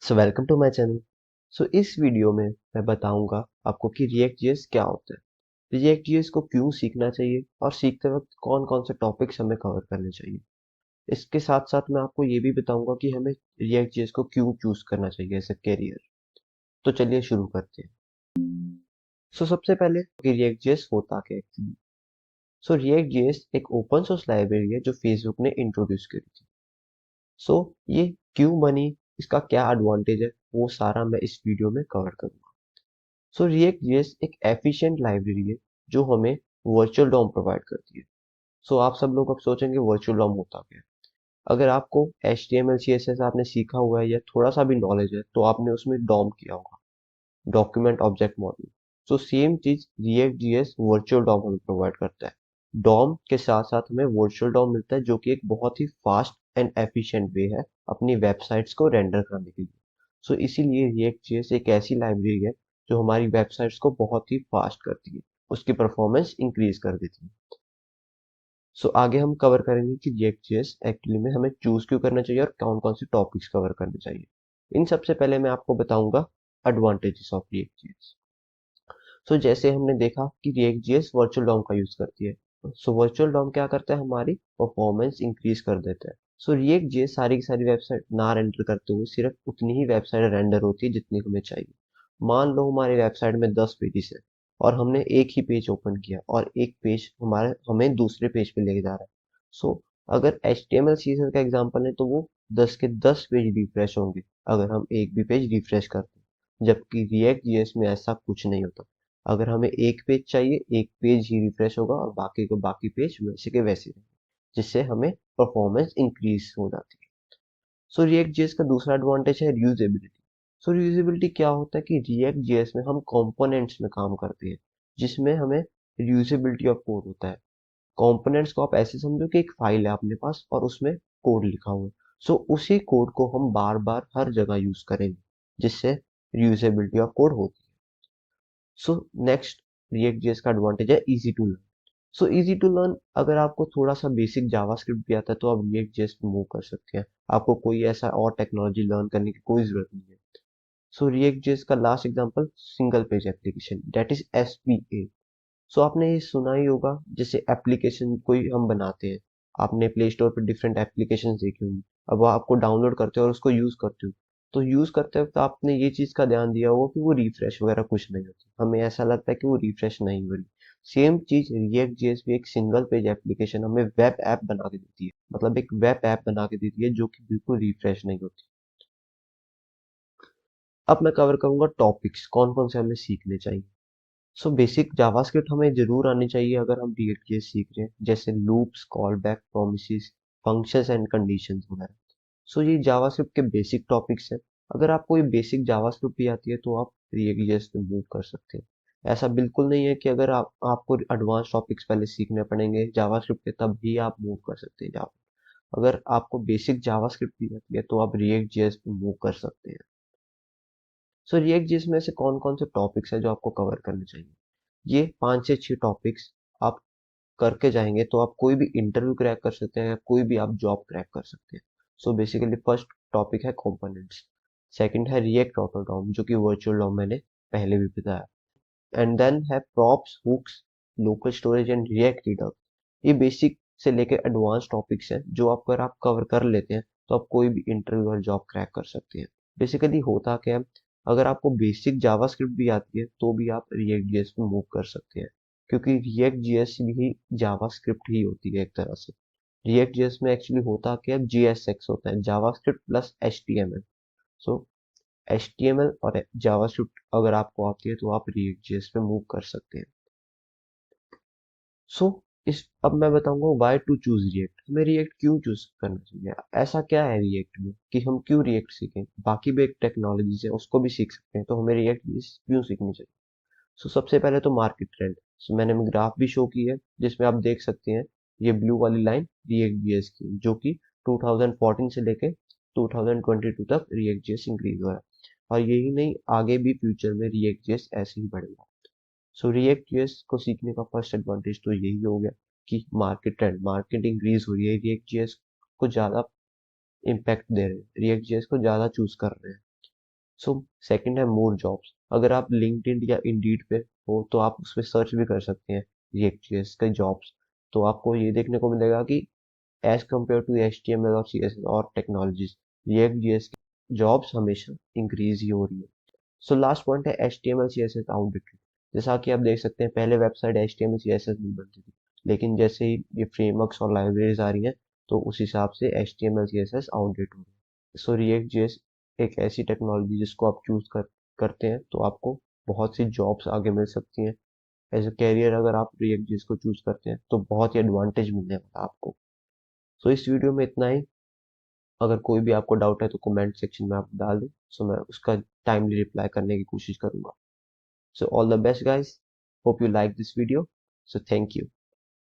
So welcome to my channel. इस video में मैं बताऊंगा आपको कि रिएक्ट जेएस क्या होता है, रिएक्ट जेएस को क्यों सीखना चाहिए और सीखते वक्त कौन कौन से टॉपिक्स हमें कवर करने चाहिए। इसके साथ साथ मैं आपको ये भी बताऊंगा कि हमें रिएक्ट जेएस को क्यों चूज करना चाहिए एज ए कैरियर। तो चलिए शुरू करते हैं। सबसे पहले कि रिएक्ट जेएस होता क्या है। रिएक्ट जेएस एक ओपन सोर्स लाइब्रेरी है जो फेसबुक ने इंट्रोड्यूस करी थी। ये क्यों बनी, इसका क्या एडवांटेज है, वो सारा मैं इस वीडियो में कवर करूंगा। रिएक्ट जेएस एक एफिशिएंट लाइब्रेरी है जो हमें वर्चुअल डॉम प्रोवाइड करती है। आप सब लोग अब सोचेंगे वर्चुअल डॉम होता क्या है। अगर आपको HTML CSS आपने सीखा हुआ है या थोड़ा सा भी नॉलेज है तो आपने उसमें डॉम किया होगा, डॉक्यूमेंट ऑब्जेक्ट मॉडल। सेम चीज रिएक्ट जेएस वर्चुअल डॉम हमें प्रोवाइड करता है। डॉम के साथ साथ हमें वर्चुअल डॉम मिलता है जो कि एक बहुत ही फास्ट एंड एफिशिएंट वे है अपनी वेबसाइट्स को रेंडर करने के लिए। इसीलिए रिएक्ट जेएस एक ऐसी लाइब्रेरी है जो हमारी वेबसाइट्स को बहुत ही फास्ट करती है, उसकी परफॉर्मेंस इंक्रीज कर देती है। आगे हम कवर करेंगे कि रिएक्ट जेएस एक्चुअली में हमें चूज क्यों करना चाहिए और कौन कौन से टॉपिक्स कवर करने चाहिए। इन सबसे पहले मैं आपको बताऊंगा एडवांटेजेस ऑफ रिएक्ट जेएस। जैसे हमने देखा कि रिएक्ट जेएस वर्चुअल डॉम का यूज करती है। वर्चुअल डॉम क्या करता है, हमारी परफॉर्मेंस इंक्रीज कर देता है। रिएक्ट जेएस सारी की सारी वेबसाइट ना रेंडर करते हुए सिर्फ उतनी ही वेबसाइट रेंडर होती है जितनी हमें चाहिए। मान लो हमारी वेबसाइट में 10 पेजेस है और हमने एक ही पेज ओपन किया और एक पेज हमें दूसरे पेज पे लेके जा रहा है। अगर HTML CSS का एग्जांपल है तो वो 10 के 10 पेज रिफ्रेश होंगे अगर हम एक भी पेज रिफ्रेश करते हैं, जबकि रिएक्ट जेएस में ऐसा कुछ नहीं होता। अगर हमें एक पेज चाहिए, एक पेज ही रिफ्रेश होगा और बाकी पेज वैसे के वैसे रहेंगे, जिससे हमें परफॉर्मेंस इंक्रीज हो जाती है। रिएक्ट जेएस का दूसरा एडवांटेज है रीयूजेबिलिटी। रीयूजेबिलिटी क्या होता है कि रिएक्ट जेएस में हम कंपोनेंट्स में काम करते हैं जिसमें हमें रीयूजेबिलिटी ऑफ कोड होता है। कंपोनेंट्स को आप ऐसे समझो कि एक फाइल है अपने पास और उसमें कोड लिखा हुआ है। उसी कोड को हम बार बार हर जगह यूज करेंगे जिससे रीयूजेबिलिटी ऑफ कोड होती है। नेक्स्ट रिएक्ट जेएस का एडवांटेज है easy to learn. Easy to learn, अगर आपको थोड़ा सा बेसिक जावास्क्रिप्ट भी आता है तो आप रिएक्ट जेएस पे मूव कर सकते हैं। आपको कोई ऐसा और टेक्नोलॉजी लर्न करने की कोई जरूरत नहीं है। रिएक्ट जेएस का last example single page application that is SPA। आपने ये सुना ही होगा, जैसे एप्लीकेशन कोई हम बनाते हैं, आपने प्ले स्टोर पर डिफरेंट एप्लीकेशन देखी होंगी। अब वो आपको डाउनलोड करते हो और उसको यूज करते हो, तो यूज करते वक्त आपने ये चीज का ध्यान दिया होगा कि वो रिफ्रेश वगैरह कुछ नहीं होती, हमें ऐसा लगता है कि वो रिफ्रेश नहीं हो रही। सेम चीज रिएक्ट जेएस भी एक सिंगल पेज एप्लीकेशन हमें वेब ऐप बना के देती है, मतलब एक वेब ऐप बना के देती है जो कि बिल्कुल रिफ्रेश नहीं होती। अब मैं कवर करूंगा टॉपिक्स कौन कौन से हमें सीखने चाहिए। बेसिक जावास्क्रिप्ट हमें जरूर आनी चाहिए अगर हम रिएक्ट जेएस सीख रहे हैं, जैसे loops, call back, promises, functions and conditions वगैरह। ये जावास्क्रिप्ट के बेसिक टॉपिक्स हैं। अगर आपको ये बेसिक जावास्क्रिप्ट भी आती है तो आप रिएक्ट जेएस पे मूव कर सकते हैं। ऐसा बिल्कुल नहीं है कि अगर आपको एडवांस टॉपिक्स पहले सीखने पड़ेंगे जावास्क्रिप्ट के तब भी आप मूव कर सकते हैं जावा। अगर आपको बेसिक जावास्क्रिप्ट भी आती है तो आप रिएक्ट जेएस पे मूव कर सकते हैं। रिएक्ट जेएस में से कौन कौन से टॉपिक्स है जो आपको कवर करने चाहिए। ये 5 से 6 टॉपिक्स आप करके जाएंगे तो आप कोई भी इंटरव्यू क्रैक कर सकते हैं, कोई भी आप जॉब क्रैक कर सकते हैं। बेसिकली फर्स्ट टॉपिक है कंपोनेंट्स, सेकंड है रिएक्ट ऑटो डॉम जो कि वर्चुअल डॉम मैंने पहले भी बताया, एंड देन है props, hooks, local storage and React reader. ये बेसिक से लेके एडवांस टॉपिक्स हैं जो आप अगर आप कवर कर लेते हैं तो आप कोई भी इंटरव्यू और जॉब क्रैक कर सकते हैं। बेसिकली होता क्या है, अगर आपको बेसिक जावास्क्रिप्ट भी आती है तो भी आप रिएक्ट जेएस पे मूव कर सकते हैं, क्योंकि रिएक्ट जेएस भी जावास्क्रिप्ट ही होती है एक तरह से। रिएक्ट जेएस में एक्चुअली होता क्या है, JSX होता है, जावास्क्रिप्ट प्लस HTML। सो HTML और जावास्क्रिप्ट अगर आपको आती है तो आप रिएक्ट जेएस पे मूव कर सकते हैं। सो इस अब मैं बताऊंगा व्हाई टू चूज रिएक्ट, हमें रिएक्ट क्यों चूज करना चाहिए। ऐसा क्या है रिएक्ट में कि हम क्यों रिएक्ट सीखें, बाकी भी एक टेक्नोलॉजीज है उसको भी सीख सकते हैं, तो हमें रिएक्ट क्यों सीखनी चाहिए। सबसे पहले तो मार्केट ट्रेंड। मैंने ग्राफ भी शो की है जिसमें आप देख सकते हैं, ये ब्लू वाली लाइन रिएक्ट जेएस की जो कि 2014 से लेके 2022 तक रिएक्ट जेएस इंक्रीज हुआ है, और यही नहीं आगे भी फ्यूचर में रिएक्ट जेएस ऐसे ही बढ़ेगा। रिएक्ट जेएस को सीखने का फर्स्ट एडवांटेज तो यही हो गया कि मार्केट ट्रेंड, मार्केट इंक्रीज हो रही है, रिएक्ट जेएस को ज्यादा इम्पैक्ट दे रहे हैं, रिएक्ट जेएस को ज्यादा चूज कर रहे हैं। सो सेकंड है मोर जॉब्स। अगर आप लिंक्डइन या इंडीड पे हो तो आप उस पर सर्च भी कर सकते हैं रिएक्ट जेएस के जॉब्स। तो आपको ये देखने को मिलेगा कि एज कम्पेयर टू HTML और CSS और टेक्नोलॉजीज, रिएक्ट जेएस की जॉब्स हमेशा इंक्रीज ही हो रही है। सो लास्ट पॉइंट है HTML CSS आउटडेटेड। जैसा कि आप देख सकते हैं पहले वेबसाइट HTML CSS नहीं बनती थी, लेकिन जैसे ही ये फ्रेमवर्क्स और लाइब्रेरीज आ रही हैं तो उस हिसाब से HTML CSS आउटडेट हो रही है। सो रिएक्ट जेएस एक ऐसी टेक्नोलॉजी जिसको आप करते हैं तो आपको बहुत सी जॉब्स आगे मिल सकती हैं। एज ए कैरियर अगर आप रिएक्ट जेएस को चूज करते हैं तो बहुत ही एडवांटेज मिलने वाला है आपको। सो इस वीडियो में इतना ही। अगर कोई भी आपको डाउट है तो कमेंट सेक्शन में आप डाल दें, सो मैं उसका टाइमली रिप्लाई करने की कोशिश करूंगा। So all the best guys. Hope you like this video. So thank you.